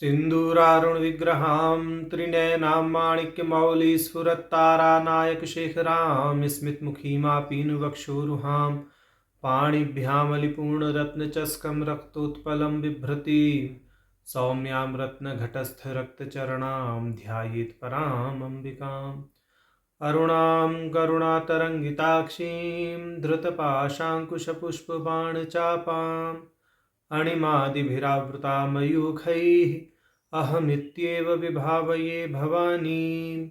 सिन्दूरारुणविग्रहां त्रिनयनां माणिक्यमौलिस्फुरत्तारानायकशेखरां स्मितमुखीमापीनवक्षोरुहां पाणिभ्यामलिपूर्णरत्नचस्कं रक्तोत्पलं बिभ्रतीं सौम्यां रत्नघटस्थरक्तचरणां ध्यायेत् पराम् अम्बिकाम् अरुणां करुणातरङ्गिताक्षीं धृतपाशाङ्कुशपुष्पबाणचापाम् अणिमादिभिरावृता मयूखैः अहमित्येव विभावये भवानीं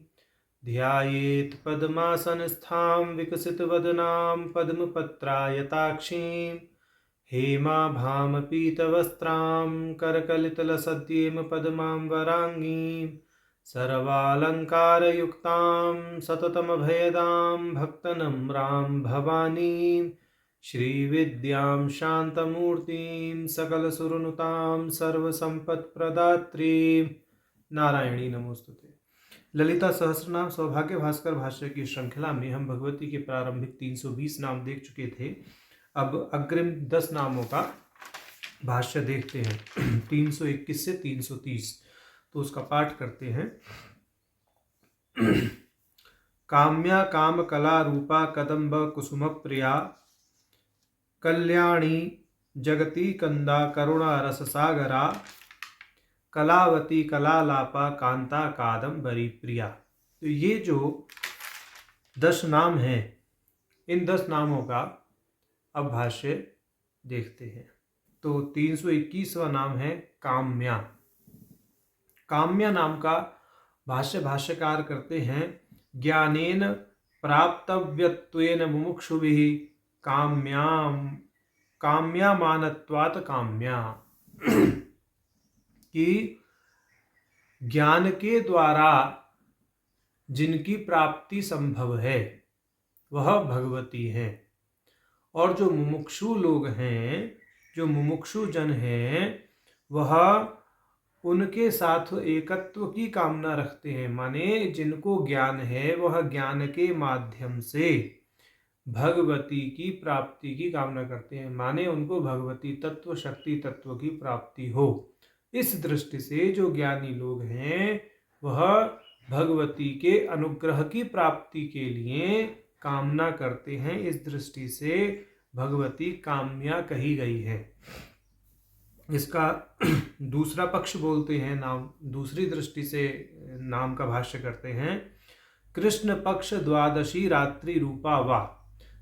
ध्यायेत् पद्मासनस्थां विकसितवदनां पद्मपत्रायताक्षीं हेमाभामपीतवस्त्रां करकलितलसद्येम पद्मां वराङ्गीं सर्वालङ्कारयुक्तां सततमभयदां भक्तनम्रां भवानीं श्रीविद्यां शान्तमूर्तिं सकलसुरनुतां सर्वसम्पत्प्रदात्रीं नारायणी नमोस्तुते। ललिता सहस्रनाम सौभाग्य भास्कर भाष्य की श्रृंखला में हम भगवती के प्रारंभिक 320 नाम देख चुके थे। अब अग्रिम 10 नामों का भाष्य देखते हैं 321 से 330। तो उसका पाठ करते हैं। काम्या काम कला रूपा कदम्ब कुसुम प्रिया कल्याणी जगती कंदा करुणा रस सागरा कलावती कलालापा कांता कादम्बरी प्रिया। तो ये जो 10 नाम हैं, इन 10 नामों का अब भाष्य देखते हैं। तो 321वां नाम है काम्या। काम्या नाम का भाष्यकार करते हैं ज्ञानेन प्राप्तव्यत्वेन मुमुक्षुभिः काम्यामानत्वात् काम्या कि ज्ञान के द्वारा जिनकी प्राप्ति संभव है वह भगवती है, और जो मुमुक्षु लोग हैं, जो मुमुक्षु जन हैं, वह उनके साथ एकत्व की कामना रखते हैं। माने जिनको ज्ञान है वह ज्ञान के माध्यम से भगवती की प्राप्ति की कामना करते हैं। माने उनको भगवती तत्व शक्ति तत्व की प्राप्ति हो। इस दृष्टि से जो ज्ञानी लोग हैं वह भगवती के अनुग्रह की प्राप्ति के लिए कामना करते हैं। इस दृष्टि से भगवती काम्या कही गई है। इसका दूसरा पक्ष बोलते हैं, नाम दूसरी दृष्टि से नाम का भाष्य करते हैं। कृष्ण पक्ष द्वादशी रात्रि रूपा वा,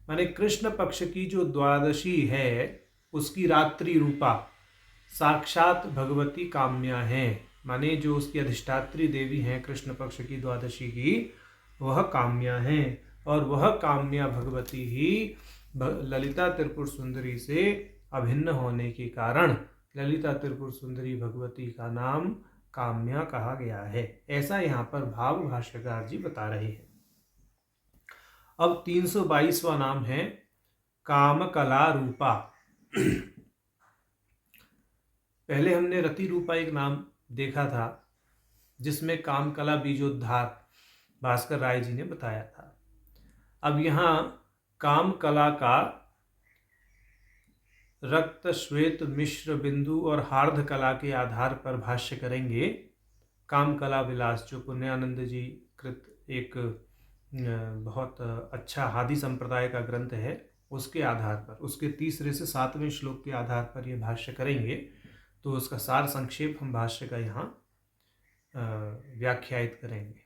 माने कृष्ण पक्ष की जो द्वादशी है उसकी रात्रि रूपा साक्षात भगवती काम्या है। माने जो उसकी अधिष्ठात्री देवी हैं कृष्ण पक्ष की द्वादशी की, वह काम्या है, और वह काम्या भगवती ही ललिता त्रिपुर सुंदरी से अभिन्न होने के कारण ललिता त्रिपुर सुंदरी भगवती का नाम काम्या कहा गया है। ऐसा यहाँ पर भाव भाष्यकार जी बता रहे हैं। अब 322वां नाम है काम कला रूपा। पहले हमने रति रूपा एक नाम देखा था जिसमें काम कला बीजोद्धार भास्कर राय जी ने बताया था। अब यहाँ काम कला का रक्त श्वेत मिश्र बिंदु और हार्द कला के आधार पर भाष्य करेंगे। काम कला विलास जो पुण्यानंद जी कृत एक बहुत अच्छा हादी संप्रदाय का ग्रंथ है, उसके आधार पर, उसके 3 से 7वें श्लोक के आधार पर यह भाष्य करेंगे। तो उसका सार संक्षेप हम भाष्य का यहाँ व्याख्यायित करेंगे।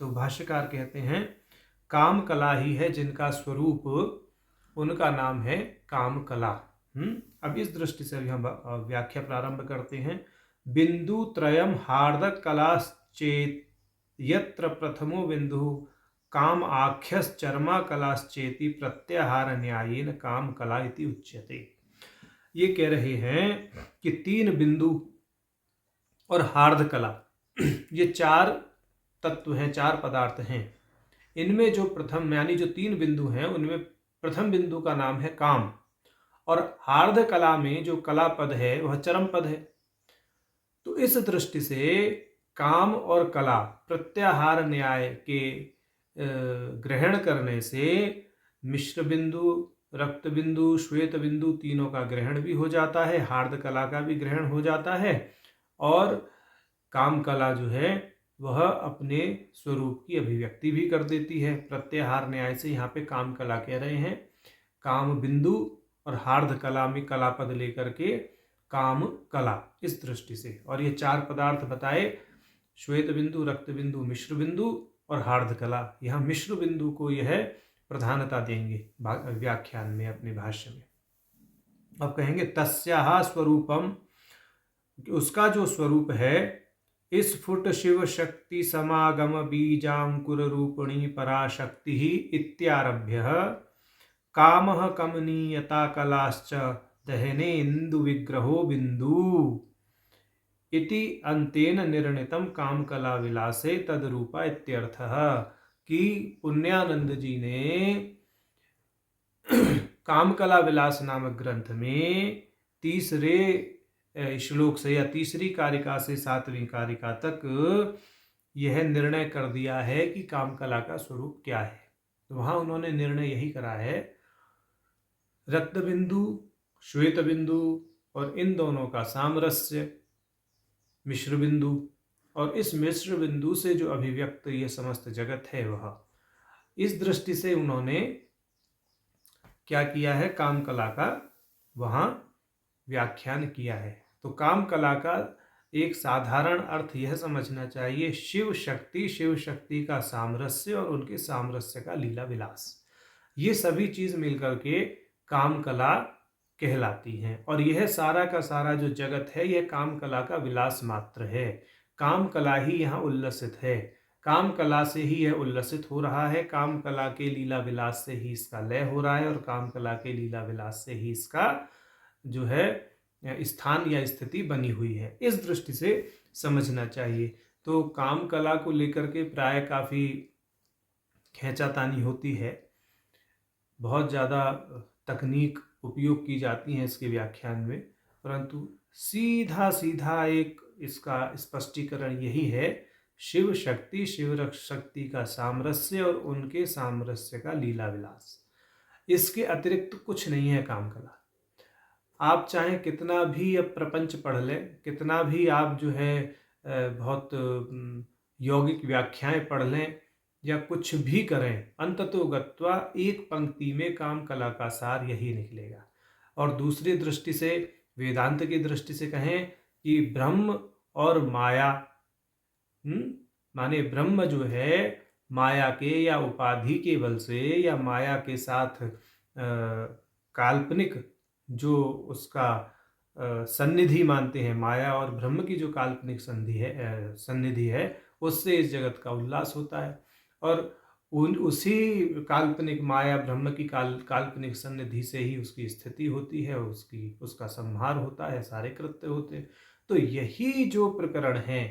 तो भाष्यकार कहते हैं काम कला ही है जिनका स्वरूप, उनका नाम है काम कला। अब इस दृष्टि से हम व्याख्या प्रारंभ करते हैं। बिंदु त्रयम हार्द कलाश्चेत यत्र प्रथमो बिंदु काम आख्यश्चर्मा कलाश्चेति प्रत्याहार न्यायेन काम कला इति उच्यते। ये कह रहे हैं कि 3 बिंदु और हार्द कला, ये 4 तत्व हैं, 4 पदार्थ हैं। इनमें जो प्रथम यानी जो 3 बिंदु हैं उनमें प्रथम बिंदु का नाम है काम, और हार्द कला में जो कला पद है वह चरम पद है। तो इस दृष्टि से काम और कला प्रत्याहार न्याय के ग्रहण करने से मिश्र बिंदु, रक्त बिंदु, श्वेत बिंदु तीनों का ग्रहण भी हो जाता है, हार्द कला का भी ग्रहण हो जाता है, और काम कला जो है वह अपने स्वरूप की अभिव्यक्ति भी कर देती है। प्रत्याहार न्याय से यहाँ पे काम कला कह रहे हैं। काम बिंदु और हार्द कला में कला पद लेकर के काम कला, इस दृष्टि से। और ये 4 पदार्थ बताए, श्वेत बिंदु, रक्त बिंदु, मिश्र बिंदु और हार्द कला। यहाँ मिश्र बिंदु को यह प्रधानता देंगे व्याख्यान में, अपने भाष्य में। अब कहेंगे तस्याः स्वरूपम, उसका जो स्वरूप है, स्फुट शिव शक्ति समागम बीजांकुर रूपिणी पराशक्ति इत्यारभ्य कामः कमनीयता कलाश्च दहने इंदु विग्रहो बिंदु इति अंतेन निर्णितम काम कला विलासे तदरूपा इत्यर्थः। कि पुण्यानंद जी ने काम कला विलास नामक ग्रंथ में तीसरे श्लोक से या तीसरी कारिका से 7वीं कारिका तक यह निर्णय कर दिया है कि काम कला का स्वरूप क्या है। तो वहां उन्होंने निर्णय यही करा है, रक्त बिंदु, श्वेत बिंदु और इन दोनों का सामरस्य, मिश्र बिंदु, और इस मिश्र बिंदु से जो अभिव्यक्त ये समस्त जगत है, वह इस दृष्टि से उन्होंने क्या किया है, काम कला का वहां व्याख्यान किया है। तो काम कला का एक साधारण अर्थ यह समझना चाहिए, शिव शक्ति, शिव शक्ति का सामरस्य और उनके सामरस्य का लीला विलास, ये सभी चीज मिलकर के काम कला कहलाती हैं। और यह सारा का सारा जो जगत है, यह काम कला का विलास मात्र है। काम कला ही यहाँ उल्लसित है, काम कला से ही यह उल्लसित हो रहा है, काम कला के लीला विलास से ही इसका लय हो रहा है, और काम कला के लीला विलास से ही इसका जो है स्थान या स्थिति बनी हुई है। इस दृष्टि से समझना चाहिए। तो काम कला को लेकर के प्राय काफ़ी खींचातानी होती है, बहुत ज़्यादा तकनीक उपयोग की जाती हैं इसके व्याख्यान में, परंतु सीधा सीधा एक इसका स्पष्टीकरण यही है, शिव शक्ति, शिव शक्ति का सामरस्य और उनके सामरस्य का लीला विलास, इसके अतिरिक्त कुछ नहीं है काम कला। आप चाहे कितना भी अब प्रपंच पढ़ लें, कितना भी आप जो है बहुत यौगिक व्याख्याएं पढ़ लें या कुछ भी करें, अंततो गत्वा एक पंक्ति में काम कला का सार यही निकलेगा। और दूसरी दृष्टि से, वेदांत की दृष्टि से कहें कि ब्रह्म और माया, माने ब्रह्म जो है माया के या उपाधि के बल से या माया के साथ काल्पनिक जो उसका सन्निधि मानते हैं, माया और ब्रह्म की जो काल्पनिक सन्निधि है, उससे इस जगत का उल्लास होता है। और उसी काल्पनिक माया ब्रह्म की काल्पनिक सन्निधि से ही उसकी स्थिति होती है, उसका संहार होता है, सारे कृत्य होते हैं। तो यही जो प्रकरण है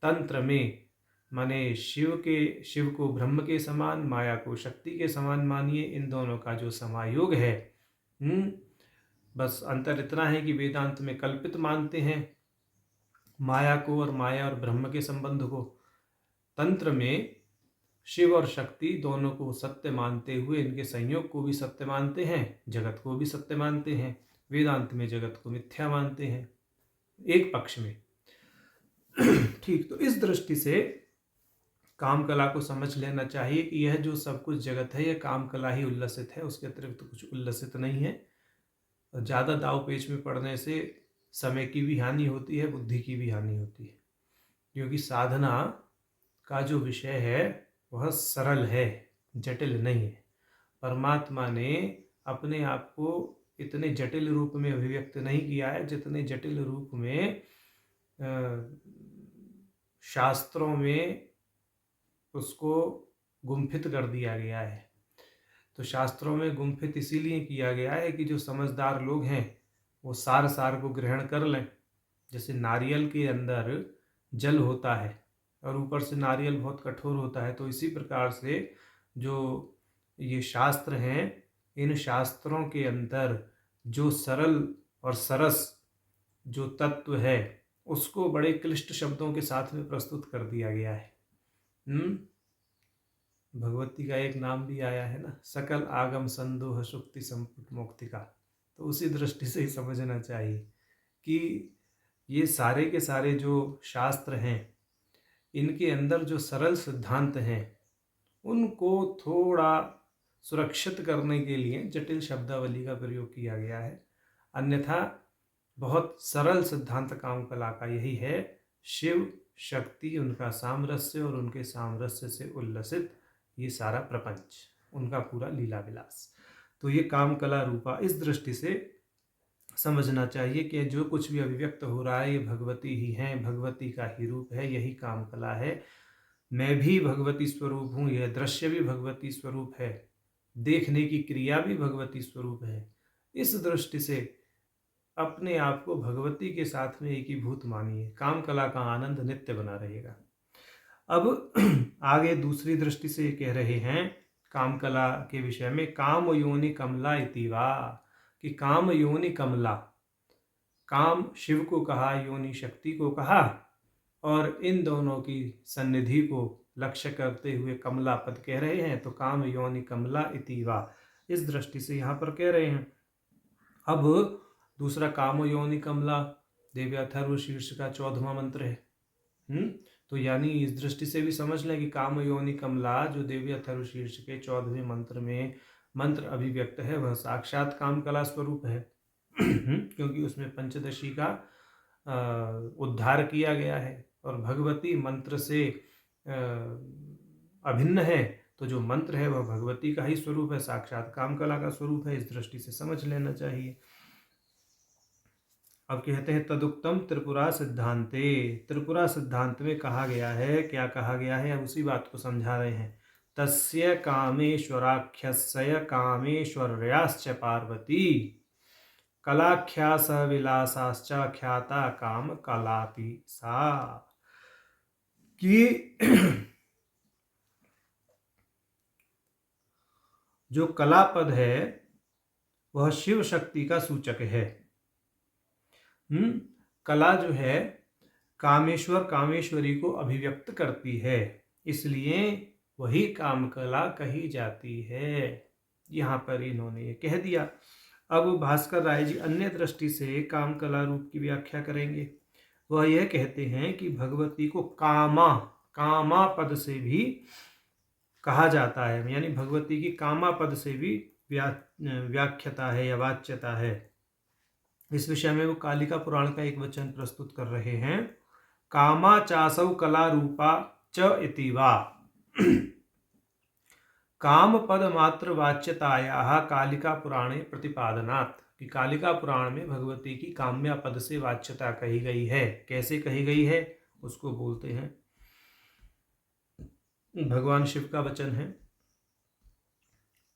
तंत्र में, माने शिव को ब्रह्म के समान, माया को शक्ति के समान मानिए, इन दोनों का जो समायोग है, बस अंतर इतना है कि वेदांत में कल्पित मानते हैं माया को और माया और ब्रह्म के संबंध को, तंत्र में शिव और शक्ति दोनों को सत्य मानते हुए इनके संयोग को भी सत्य मानते हैं, जगत को भी सत्य मानते हैं। वेदांत में जगत को मिथ्या मानते हैं एक पक्ष में। ठीक, तो इस दृष्टि से काम कला को समझ लेना चाहिए कि यह जो सब कुछ जगत है, यह काम कला ही उल्लसित है, उसके अतिरिक्त तो कुछ उल्लसित नहीं है। ज़्यादा दाव पेच में पड़ने से समय की भी हानि होती है, बुद्धि की भी हानि होती है, क्योंकि साधना का जो विषय है वह सरल है, जटिल नहीं है। परमात्मा ने अपने आप को इतने जटिल रूप में अभिव्यक्त नहीं किया है जितने जटिल रूप में शास्त्रों में उसको गुम्फित कर दिया गया है। तो शास्त्रों में गुम्फित इसीलिए किया गया है कि जो समझदार लोग हैं वो सार सार को ग्रहण कर लें। जैसे नारियल के अंदर जल होता है और ऊपर से नारियल बहुत कठोर होता है, तो इसी प्रकार से जो ये शास्त्र हैं, इन शास्त्रों के अंदर जो सरल और सरस जो तत्व है उसको बड़े क्लिष्ट शब्दों के साथ में प्रस्तुत कर दिया गया है। भगवती का एक नाम भी आया है ना, सकल आगम संदोह शुक्ति संपुट मुक्तिका। तो उसी दृष्टि से ही समझना चाहिए कि ये सारे के सारे जो शास्त्र हैं, इनके अंदर जो सरल सिद्धांत हैं उनको थोड़ा सुरक्षित करने के लिए जटिल शब्दावली का प्रयोग किया गया है। अन्यथा बहुत सरल सिद्धांत कामकला का यही है, शिव शक्ति, उनका सामरस्य और उनके सामरस्य से उल्लसित ये सारा प्रपंच, उनका पूरा लीला विलास। तो ये कामकला रूपा इस दृष्टि से समझना चाहिए कि जो कुछ भी अभिव्यक्त हो रहा है ये भगवती ही हैं, भगवती का ही रूप है, यही कामकला है। मैं भी भगवती स्वरूप हूँ, यह दृश्य भी भगवती स्वरूप है, देखने की क्रिया भी भगवती स्वरूप है। इस दृष्टि से अपने आप को भगवती के साथ में एकीभूत मानिए, कामकला का आनंद नित्य बना रहेगा। अब आगे दूसरी दृष्टि से कह रहे हैं कामकला के विषय में, काम योनि कमला इतिवा, कि काम योनि कमला, काम शिव को कहा, योनि शक्ति को कहा, और इन दोनों की सन्निधि को लक्ष्य करते हुए कमला पद कह रहे हैं। तो काम योनि कमला इतिवा, इस दृष्टि से यहाँ पर कह रहे हैं। अब दूसरा काम योनि कमला देवी अथर्व शीर्ष का 14वां मंत्र है। तो यानी इस दृष्टि से भी समझ लें कि काम योनि कमला जो देवी अथर्व शीर्ष के 14वें मंत्र में मंत्र अभिव्यक्त है वह साक्षात कामकला स्वरूप है, क्योंकि उसमें पंचदशी का उद्धार किया गया है और भगवती मंत्र से अभिन्न है। तो जो मंत्र है वह भगवती का ही स्वरूप है, साक्षात कामकला का स्वरूप है। इस दृष्टि से समझ लेना चाहिए। अब कहते हैं तदुक्तम त्रिपुरा सिद्धांते, त्रिपुरा सिद्धांत में कहा गया है, क्या कहा गया है, अब उसी बात को समझा रहे हैं। तस्य कामेश्वराख्यस्य कामेश्वर्याश्च पार्वती कलाख्यास विलासाश्च ख्याता काम कलापि सा, कि जो कला पद है वह शिव शक्ति का सूचक है। कला जो है कामेश्वर कामेश्वरी को अभिव्यक्त करती है, इसलिए वही कामकला कही जाती है। यहाँ पर इन्होंने ये कह दिया। अब भास्कर राय जी अन्य दृष्टि से कामकला रूप की व्याख्या करेंगे। वह यह कहते हैं कि भगवती को कामा पद से भी कहा जाता है, यानी भगवती की कामा पद से भी व्याख्यता है या वाच्यता है। इस विषय में वो कालिका पुराण का एक वचन प्रस्तुत कर रहे हैं। कामा चासौ कला रूपा च इतिवा, काम पद मात्र वाच्यतायाः कालिका पुराणे प्रतिपादनात्, कि कालिका पुराण में भगवती की काम्या पद से वाच्यता कही गई है। कैसे कही गई है उसको बोलते हैं, भगवान शिव का वचन है,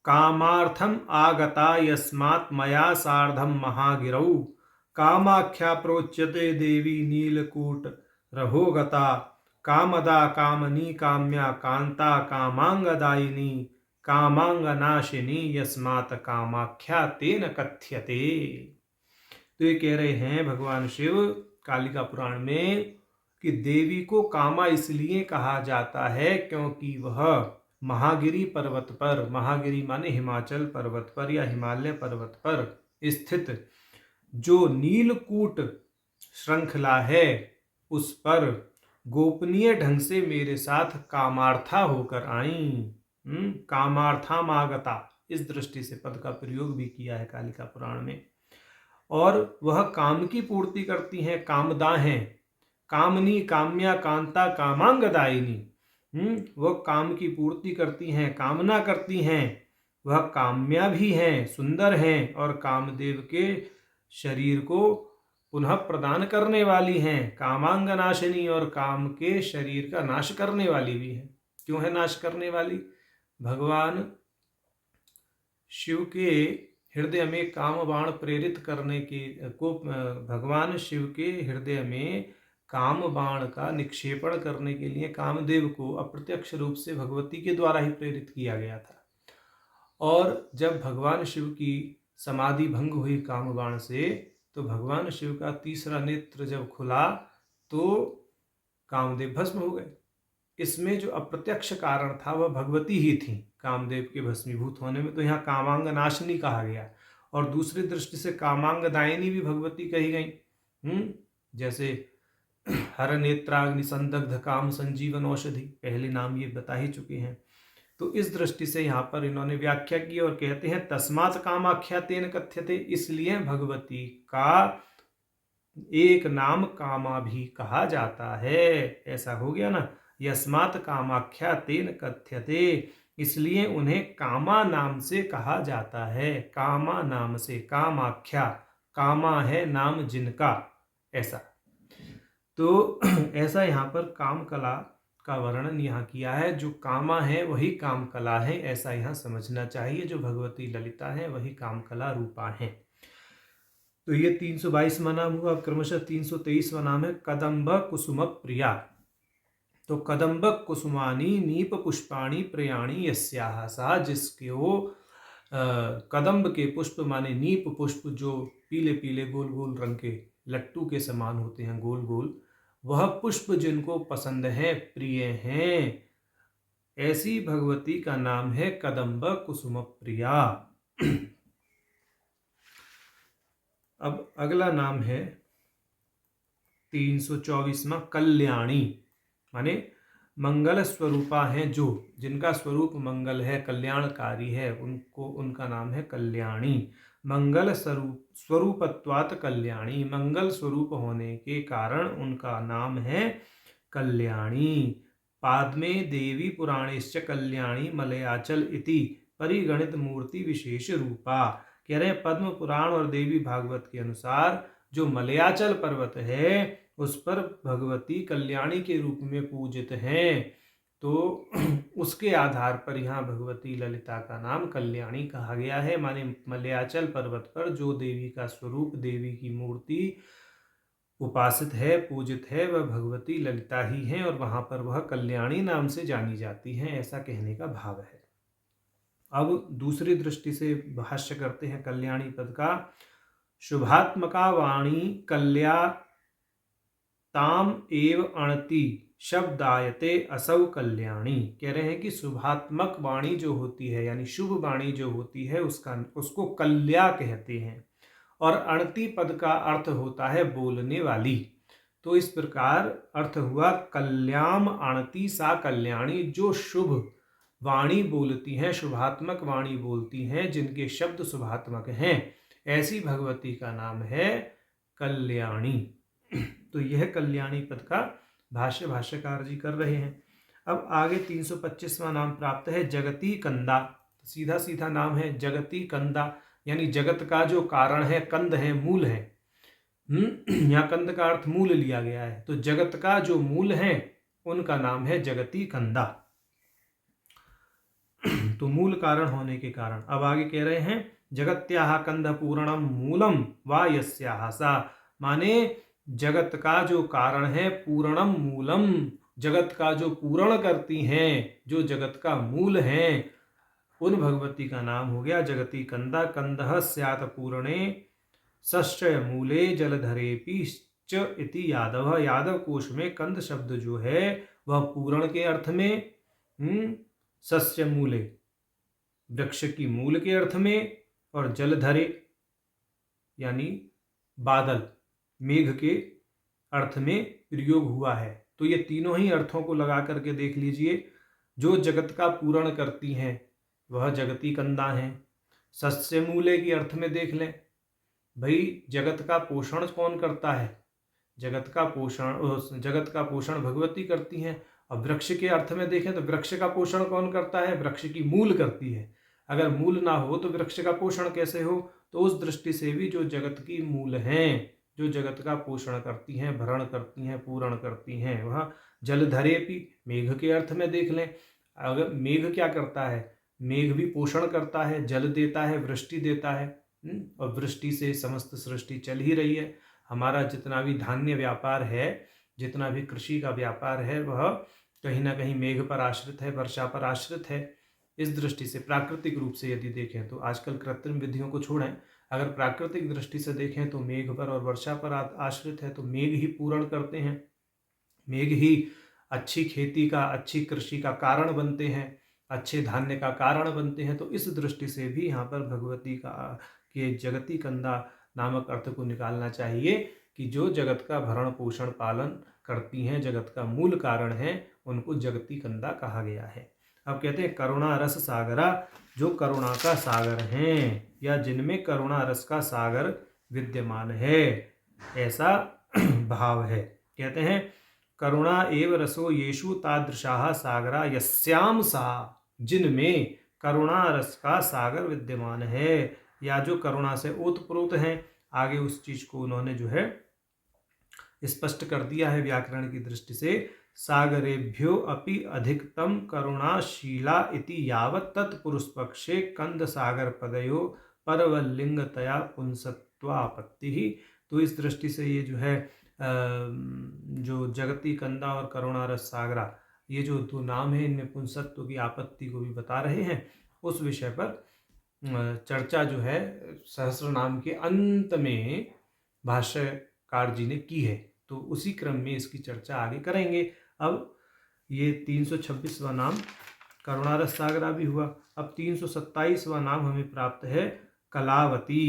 कामार्थम आगता यस्मात् मया सार्धम महागिरौ कामाख्या प्रोच्यते देवी नीलकूट रहोगता कामदा कामनी काम्या कांता कामांगदायिनी कामांगनाशिनी यस्मात् कामाख्या तेन कथ्यते। तो ये कह रहे हैं भगवान शिव कालिका पुराण में कि देवी को कामा इसलिए कहा जाता है क्योंकि वह महागिरी पर्वत पर, महागिरी माने हिमाचल पर्वत पर या हिमालय पर्वत पर स्थित जो नीलकूट श्रृंखला है उस पर गोपनीय ढंग से मेरे साथ कामार्था होकर आई। कामार्थामागता, इस दृष्टि से पद का प्रयोग भी किया है कालिका पुराण में। और वह काम की पूर्ति करती हैं, कामदा हैं, कामनी काम्या कांता कामांगदायिनी, वह काम की पूर्ति करती हैं, कामना करती हैं, वह काम्या भी हैं, सुंदर हैं, और कामदेव के शरीर को पुनः प्रदान करने वाली हैं, कामांगनाशिनी, और काम के शरीर का नाश करने वाली भी है। क्यों है नाश करने वाली? भगवान शिव के हृदय में काम बाण प्रेरित करने को भगवान शिव के हृदय में काम बाण का निक्षेपण करने के लिए कामदेव को अप्रत्यक्ष रूप से भगवती के द्वारा ही प्रेरित किया गया था। और जब भगवान शिव की समाधि भंग हुई काम बाण से, तो भगवान शिव का तीसरा नेत्र जब खुला तो कामदेव भस्म हो गए। इसमें जो अप्रत्यक्ष कारण था वह भगवती ही थी कामदेव के भस्मीभूत होने में। तो यहाँ कामांग नाशिनी कहा गया, और दूसरी दृष्टि से कामांगदायिनी भी भगवती कही गई। जैसे हर नेत्राग्नि संदग्ध काम संजीवन औषधि, पहले नाम ये बता ही चुके हैं। तो इस दृष्टि से यहाँ पर इन्होंने व्याख्या की और कहते हैं तस्मात् कामाख्या तेन कथ्यते, इसलिए भगवती का एक नाम कामा भी कहा जाता है। ऐसा हो गया ना, यस्मात् कामाख्या तेन कथ्यते, इसलिए उन्हें कामा नाम से कहा जाता है। कामा नाम से, कामाख्या, कामा है नाम जिनका, ऐसा। तो ऐसा यहाँ पर काम कला का वर्णन यहाँ किया है। जो कामा है वही काम कला है, ऐसा यहाँ समझना चाहिए। जो भगवती ललिता है वही काम कला रूपा है। तो ये 322वां नाम हुआ। अब क्रमशः 323वां नाम है कदम्ब कुसुम प्रिया। तो कदम्ब कुसुमानी नीप पुष्पाणी प्रयाणी यस्याः, सा जिसके वो कदम्ब के पुष्प माने नीप पुष्प, जो पीले पीले गोल गोल रंग के लट्टू के समान होते हैं, गोल गोल, वह पुष्प जिनको पसंद है, प्रिय हैं, ऐसी भगवती का नाम है कदम्ब कुसुम प्रिया। अब अगला नाम है 324वां कल्याणी, माने मंगल स्वरूपा हैं, जो जिनका स्वरूप मंगल है, कल्याणकारी है, उनको उनका नाम है कल्याणी। मंगल स्वरूपत्वात् कल्याणी, मंगल स्वरूप होने के कारण उनका नाम है कल्याणी। पाद्मे देवी पुराणेश्च कल्याणी मलयाचल इति परिगणित मूर्ति विशेष रूपा। कह रहे हैं पद्म पुराण और देवी भागवत के अनुसार जो मलयाचल पर्वत है उस पर भगवती कल्याणी के रूप में पूजित हैं। तो उसके आधार पर यहाँ भगवती ललिता का नाम कल्याणी कहा गया है। माने मलयाचल पर्वत पर जो देवी का स्वरूप, देवी की मूर्ति उपासित है, पूजित है, वह भगवती ललिता ही है और वहां पर वह कल्याणी नाम से जानी जाती हैं, ऐसा कहने का भाव है। अब दूसरी दृष्टि से भाष्य करते हैं कल्याणी पद का। शुभात्मका वाणी कल्या ताम एव अणति शब्दायते असौ कल्याणी। कह रहे हैं कि शुभात्मक वाणी जो होती है, यानी शुभ वाणी जो होती है, उसको कल्या कहते हैं। और अणति पद का अर्थ होता है बोलने वाली। तो इस प्रकार अर्थ हुआ कल्याम अणति सा कल्याणी, जो शुभ वाणी बोलती हैं, शुभात्मक वाणी बोलती हैं, जिनके शब्द शुभात्मक हैं, ऐसी भगवती का नाम है कल्याणी। तो यह कल्याणी पद का भाष्यकार जी कर रहे हैं। अब आगे 325वां नाम प्राप्त है जगती कंदा। सीधा सीधा नाम है जगती कंदा, यानी जगत का जो कारण है, कंद है, मूल है। यहाँ कंद का अर्थ मूल लिया गया है। तो जगत का जो मूल है उनका नाम है जगती कंदा। तो मूल कारण होने के कारण अब आगे कह रहे हैं जगत्याः कंद पूर्णम मूलम वा यस्याः सा, माने जगत का जो कारण है, पूर्णम मूलम, जगत का जो पूर्ण करती हैं, जो जगत का मूल है, उन भगवती का नाम हो गया जगती कंदा। कंदः स्यात् पूर्णे सश्चय मूले जलधरेपि च इति यादव। यादव कोश में कंद शब्द जो है वह पूर्ण के अर्थ में, सस्य मूले वृक्ष की मूल के अर्थ में, और जलधरे यानी बादल, मेघ के अर्थ में प्रयोग हुआ है। तो ये तीनों ही अर्थों को लगा करके देख लीजिए। जो जगत का पूर्ण करती हैं वह जगती कंदा हैं। सस्य मूले के अर्थ में देख लें, भाई जगत का पोषण कौन करता है? जगत का पोषण भगवती करती हैं। अब वृक्ष के अर्थ में देखें तो वृक्ष का पोषण कौन करता है? वृक्ष की मूल करती है। अगर मूल ना हो तो वृक्ष का पोषण कैसे हो? तो उस दृष्टि से भी जो जगत की मूल हैं, जो जगत का पोषण करती हैं, भरण करती हैं, पूर्ण करती हैं, वह जलधरेपि, मेघ के अर्थ में देख लें। अगर मेघ क्या करता है? मेघ भी पोषण करता है, जल देता है, वृष्टि देता है, और वृष्टि से समस्त सृष्टि चल ही रही है। हमारा जितना भी धान्य व्यापार है, जितना भी कृषि का व्यापार है, वह कहीं ना कहीं मेघ पर आश्रित है, वर्षा पर आश्रित है। इस दृष्टि से प्राकृतिक रूप से यदि देखें तो आजकल कृत्रिम विधियों को छोड़ें, अगर प्राकृतिक दृष्टि से देखें तो मेघ पर और वर्षा पर आश्रित है। तो मेघ ही पूर्ण करते हैं, मेघ ही अच्छी खेती का, अच्छी कृषि का कारण बनते हैं, अच्छे धान्य का कारण बनते हैं। तो इस दृष्टि से भी यहाँ पर भगवती का के जगती कंदा नामक अर्थ को निकालना चाहिए कि जो जगत का भरण पोषण पालन करती हैं, जगत का मूल कारण है, उनको जगती कंदा कहा गया है। अब कहते हैं करुणा रस सागरा, जो करुणा का सागर हैं या जिनमें करुणा रस का सागर विद्यमान है, ऐसा भाव है। कहते हैं करुणा एव रसो येषु तादृशाः सागरा यस्याम सा, जिनमें करुणा रस का सागर विद्यमान है या जो करुणा से ओतप्रोत हैं। आगे उस चीज को उन्होंने जो है स्पष्ट कर दिया है व्याकरण की दृष्टि से। सागरेभ्यो अपि अधिकतम करुणाशीला इति यावत् तत्पुरुष पक्षे कंद सागर पदयो परवलिंगतया पुंसत्वापत्ति ही। तो इस दृष्टि से ये जो है जो जगती कंदा और करुणा रस सागरा, ये जो दो नाम है, इनमें पुंसत्व की आपत्ति को भी बता रहे हैं। उस विषय पर चर्चा जो है सहस्र नाम के अंत में भाष्यकार जी ने की है, तो उसी क्रम में इसकी चर्चा आगे करेंगे। अब ये 326वां नाम करुणारस सागरा भी हुआ। अब 327वां नाम हमें प्राप्त है कलावती।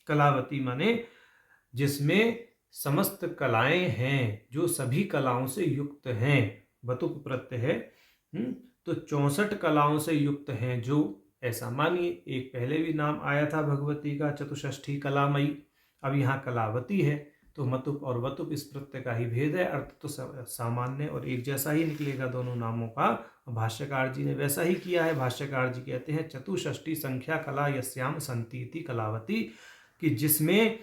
कलावती माने जिसमें समस्त कलाएं हैं, जो सभी कलाओं से युक्त हैं। वतुक प्रत्यय है, तो 64 कलाओं से युक्त हैं जो, ऐसा मानिए। एक पहले भी नाम आया था भगवती का चतुष्ठी कलामयी, अब यहाँ कलावती है। तो मतुप और वतुप इस प्रत्यय का ही भेद है, अर्थ तो सामान्य और एक जैसा ही निकलेगा दोनों नामों का। भाष्यकार जी ने वैसा ही किया है। भाष्यकार जी कहते हैं चतुष्ठी संख्या कला यस्याम संति इति कलावती, कि जिसमें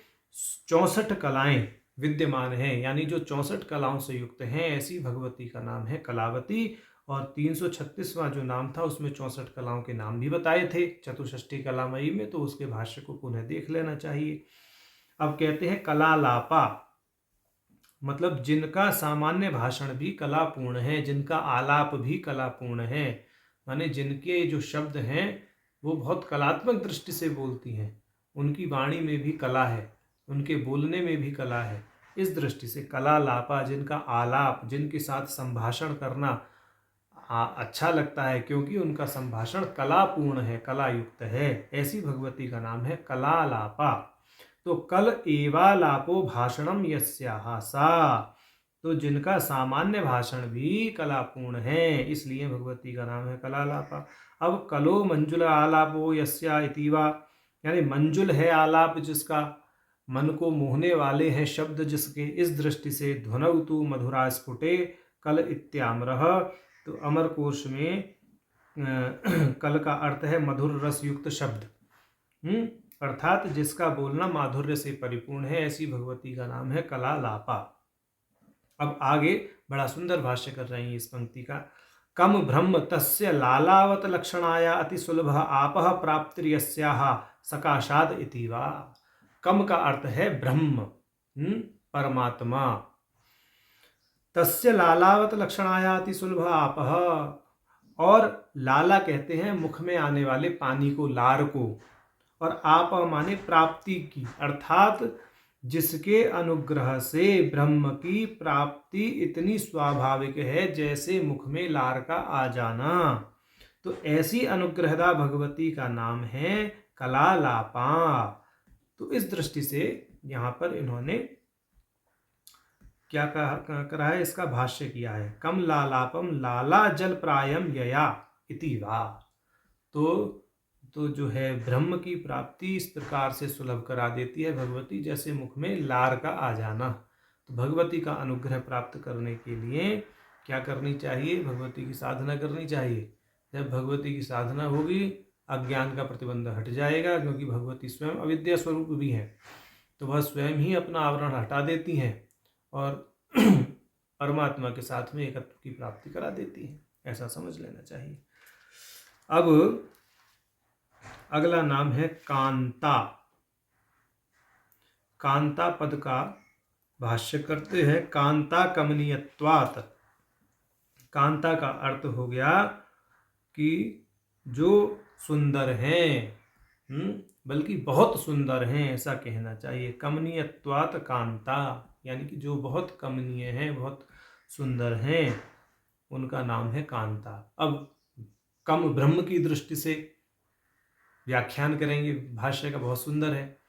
64 कलाएं विद्यमान हैं, यानी जो 64 कलाओं से युक्त हैं, ऐसी भगवती का नाम है कलावती। और 336वां जो नाम था उसमें 64 कलाओं के नाम भी बताए थे चतुष्ठी कलामयी में, तो उसके भाष्य को पुनः देख लेना चाहिए। अब कहते हैं कलालापा, मतलब जिनका सामान्य भाषण भी कलापूर्ण है, जिनका आलाप भी कलापूर्ण है, माने जिनके जो शब्द हैं वो बहुत कलात्मक दृष्टि से बोलती हैं, उनकी वाणी में भी कला है, उनके बोलने में भी कला है। इस दृष्टि से कलालापा, जिनका आलाप, जिनके साथ संभाषण करना अच्छा लगता है क्योंकि उनका संभाषण कलापूर्ण है, कलायुक्त है, ऐसी भगवती का नाम है कलालापा। तो कल एवालापो भाषणम यस्याहा सा, तो जिनका सामान्य भाषण भी कलापूर्ण है, इसलिए भगवती का नाम है कलालापा। अब कलो मंजुल आलापो यस्या इतिवा, यानी मंजुल है आलाप जिसका, मन को मोहने वाले हैं शब्द जिसके, इस दृष्टि से ध्वनौ तु मधुरा स्फुटे कल इत्याम्रह। तो अमर कोश में कल का अर्थ है मधुर रस युक्त शब्द, अर्थात जिसका बोलना माधुर्य से परिपूर्ण है, ऐसी भगवती का नाम है कलालापा। अब आगे बड़ा सुंदर भाष्य कर रहे हैं इस पंक्ति का। कम ब्रह्म तस्य लालावत लक्षणाया अति सुलभ आपः प्राप्तिर्यस्याः सकाशाद इति वा। कम का अर्थ है ब्रह्म, परमात्मा। तस्य लालावत लक्षणाया अति सुलभ आपः, और लाला कहते हैं मुख में आने वाले पानी को, लार को, और आप माने प्राप्ति की, अर्थात जिसके अनुग्रह से ब्रह्म की प्राप्ति इतनी स्वाभाविक है जैसे मुख में लार का आ जाना। तो ऐसी अनुग्रहदा भगवती का नाम है कलालापा। तो इस दृष्टि से यहाँ पर इन्होंने क्या करा है, इसका भाष्य किया है। कम लालापम लाला जल प्रायम यया इति वा। तो जो है ब्रह्म की प्राप्ति इस प्रकार से सुलभ करा देती है भगवती, जैसे मुख में लार का आ जाना। तो भगवती का अनुग्रह प्राप्त करने के लिए क्या करनी चाहिए, भगवती की साधना करनी चाहिए। जब भगवती की साधना होगी अज्ञान का प्रतिबंध हट जाएगा, क्योंकि भगवती स्वयं अविद्या स्वरूप भी है, तो वह स्वयं ही अपना आवरण हटा देती हैं और परमात्मा के साथ में एकत्व की प्राप्ति करा देती हैं, ऐसा समझ लेना चाहिए। अब अगला नाम है कांता। कांता पद का भाष्य करते हैं कांता कमनीयत्वात्। कांता का अर्थ हो गया कि जो सुंदर हैं, बल्कि बहुत सुंदर हैं, ऐसा कहना चाहिए। कमनीयत्वात् कांता, यानी कि जो बहुत कमनीय हैं, बहुत सुंदर हैं, उनका नाम है कांता। अब कम ब्रह्म की दृष्टि से व्याख्यान करेंगे, भाष्य का बहुत सुंदर है।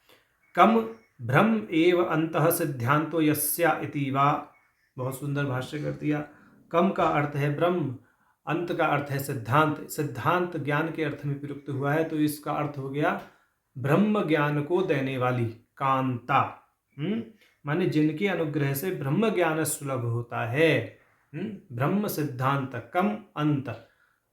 कम ब्रह्म एव अंतः सिद्धांतो यस्या इति वा। बहुत सुंदर भाष्य कर दिया। कम का अर्थ है ब्रह्म, अंत का अर्थ है सिद्धांत। सिद्धांत ज्ञान के अर्थ में प्रयुक्त हुआ है, तो इसका अर्थ हो गया ब्रह्म ज्ञान को देने वाली कांता। माने जिनके अनुग्रह से ब्रह्म ज्ञान सुलभ होता है। ब्रह्म सिद्धांत कम अंत,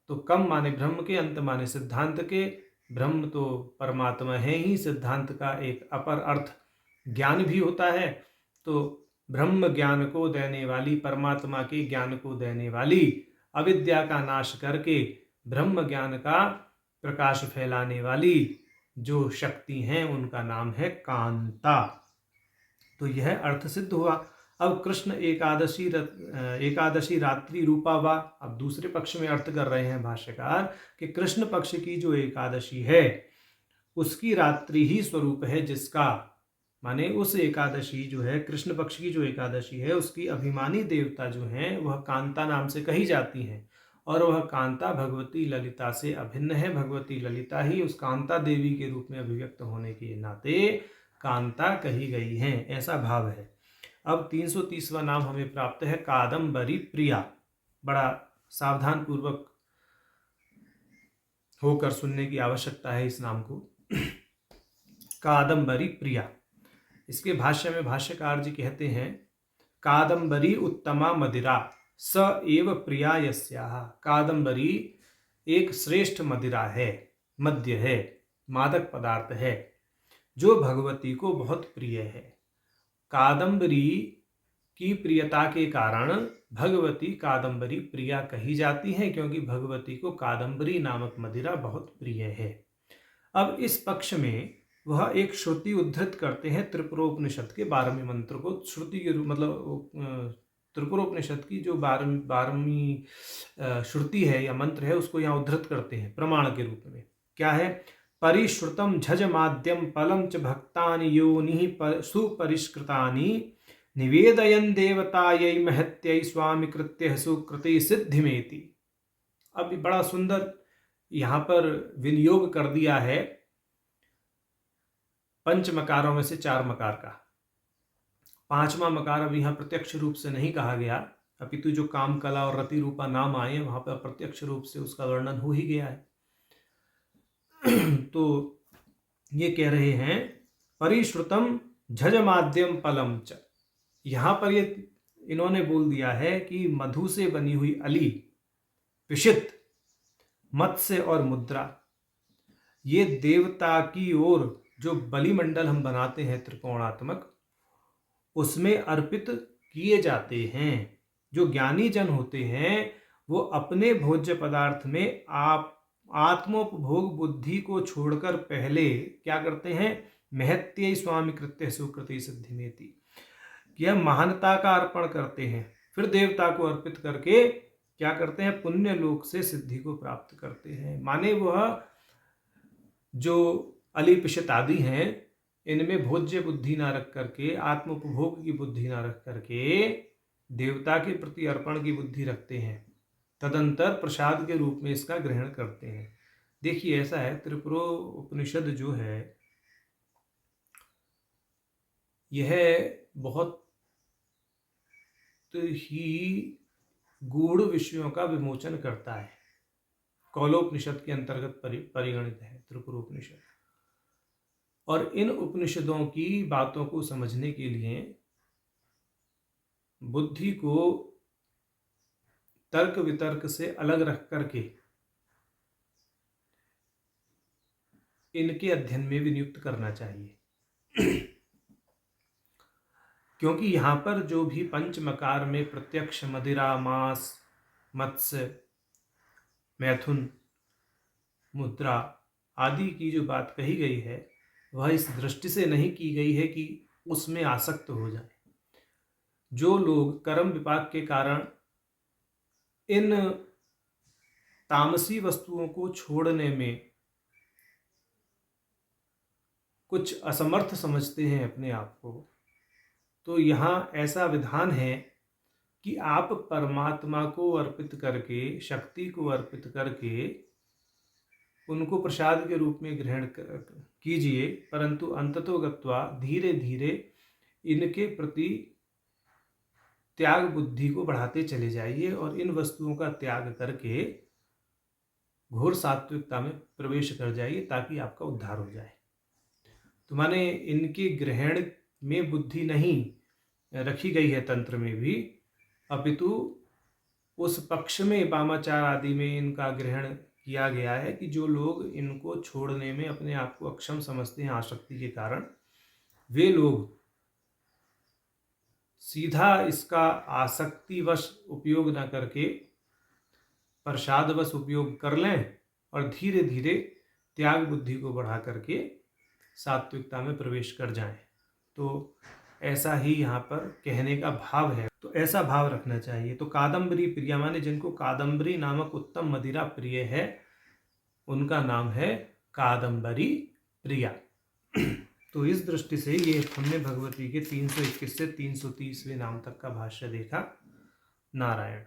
तो कम माने ब्रह्म के, अंत माने सिद्धांत के। ब्रह्म तो परमात्मा है ही, सिद्धांत का एक अपर अर्थ ज्ञान भी होता है। तो ब्रह्म ज्ञान को देने वाली, परमात्मा के ज्ञान को देने वाली, अविद्या का नाश करके ब्रह्म ज्ञान का प्रकाश फैलाने वाली जो शक्ति हैं, उनका नाम है कांता। तो यह अर्थ सिद्ध हुआ। अब कृष्ण एकादशी रात्रि रूपा वा। अब दूसरे पक्ष में अर्थ कर रहे हैं भाष्यकार कि कृष्ण पक्ष की जो एकादशी है उसकी रात्रि ही स्वरूप है जिसका, माने उस एकादशी जो है, कृष्ण पक्ष की जो एकादशी है, उसकी अभिमानी देवता जो हैं वह कांता नाम से कही जाती हैं। और वह कांता भगवती ललिता से अभिन्न है। भगवती ललिता ही उस कांता देवी के रूप में अभिव्यक्त होने के नाते कांता कही गई हैं, ऐसा भाव है। अब 330वां नाम हमें प्राप्त है कादम्बरी प्रिया। बड़ा सावधान पूर्वक होकर सुनने की आवश्यकता है इस नाम को। कादम्बरी प्रिया। इसके भाष्य में भाष्यकार जी कहते हैं कादम्बरी उत्तमा मदिरा स एव प्रिया यस्याः। कादम्बरी एक श्रेष्ठ मदिरा है, मद्य है, मादक पदार्थ है, जो भगवती को बहुत प्रिय है। कादम्बरी की प्रियता के कारण भगवती कादम्बरी प्रिया कही जाती है, क्योंकि भगवती को कादम्बरी नामक मदिरा बहुत प्रिय है। अब इस पक्ष में वह एक श्रुति उद्धृत करते हैं त्रिपुरोपनिषद के 12वें मंत्र को। श्रुति के रूप मतलब त्रिपुरोपनिषद की जो 12वीं श्रुति है या मंत्र है, उसको यहाँ उद्धृत करते हैं प्रमाण के रूप में। क्या है? परिश्रुतम झज माद्यम पलम च भक्तानि योनिः सुपरिष्कृतानि निवेदयन् देवतायै महत्यै स्वामी कृत्य सुकृति सिद्धिमेति। अब बड़ा सुंदर यहाँ पर विनियोग कर दिया है पंच मकारों में से 4 मकार का। 5वां मकार अब यहाँ प्रत्यक्ष रूप से नहीं कहा गया, अपितु जो काम कला और रति रूपा नाम आए वहां पर प्रत्यक्ष रूप से उसका वर्णन हो ही गया है। तो ये कह रहे हैं परिश्रुतम झजमाद्यम पलम च। यहां पर ये इन्होंने बोल दिया है कि मधु से बनी हुई अली, पिशित, मत्स्य और मुद्रा, ये देवता की ओर जो बलिमंडल हम बनाते हैं त्रिकोणात्मक, उसमें अर्पित किए जाते हैं। जो ज्ञानी जन होते हैं वो अपने भोज्य पदार्थ में आत्मोपभोग बुद्धि को छोड़कर पहले क्या करते हैं? महत्यै स्वामी कृत्य सुकृति सिद्धिमेति, यह महानता का अर्पण करते हैं। फिर देवता को अर्पित करके क्या करते हैं? पुण्य लोक से सिद्धि को प्राप्त करते हैं। माने वह जो अलिपिशित आदि हैं, इनमें भोज्य बुद्धि ना रख करके, आत्मोपभोग की बुद्धि ना रख करके देवता के प्रति अर्पण की बुद्धि रखते हैं। तदंतर प्रसाद के रूप में इसका ग्रहण करते हैं। देखिए ऐसा है, त्रिपुरो उपनिषद जो है यह बहुत ही गूढ़ विषयों का विमोचन करता है। कौलोपनिषद के अंतर्गत परिगणित है त्रिपुरोपनिषद। और इन उपनिषदों की बातों को समझने के लिए बुद्धि को तर्क वितर्क से अलग रख करके इनके अध्ययन में भी नियुक्त करना चाहिए। क्योंकि यहाँ पर जो भी पंचमकार में प्रत्यक्ष, मदिरा, मांस, मत्स्य, मैथुन, मुद्रा आदि की जो बात कही गई है वह इस दृष्टि से नहीं की गई है कि उसमें आसक्त हो जाए। जो लोग कर्म विपाक के कारण इन तामसी वस्तुओं को छोड़ने में कुछ असमर्थ समझते हैं अपने आप को, तो यहाँ ऐसा विधान है कि आप परमात्मा को अर्पित करके, शक्ति को अर्पित करके उनको प्रसाद के रूप में ग्रहण कीजिए, परंतु अंततो गत्वा धीरे धीरे इनके प्रति त्याग बुद्धि को बढ़ाते चले जाइए और इन वस्तुओं का त्याग करके घोर सात्विकता में प्रवेश कर जाइए ताकि आपका उद्धार हो जाए। तो माने इनके ग्रहण में बुद्धि नहीं रखी गई है तंत्र में भी, अपितु उस पक्ष में वामाचार आदि में इनका ग्रहण किया गया है कि जो लोग इनको छोड़ने में अपने आप को अक्षम समझते हैं आसक्ति के कारण, वे लोग सीधा इसका आसक्तिवश उपयोग न करके प्रसादवश उपयोग कर लें और धीरे धीरे त्याग बुद्धि को बढ़ा करके सात्विकता में प्रवेश कर जाएं। तो ऐसा ही यहाँ पर कहने का भाव है, तो ऐसा भाव रखना चाहिए। तो कादम्बरी प्रिया माने जिनको कादम्बरी नामक उत्तम मदिरा प्रिय है, उनका नाम है कादम्बरी प्रिया। तो इस दृष्टि से ये हमने भगवती के 321 से 330वें नाम तक का भाष्य देखा। नारायण।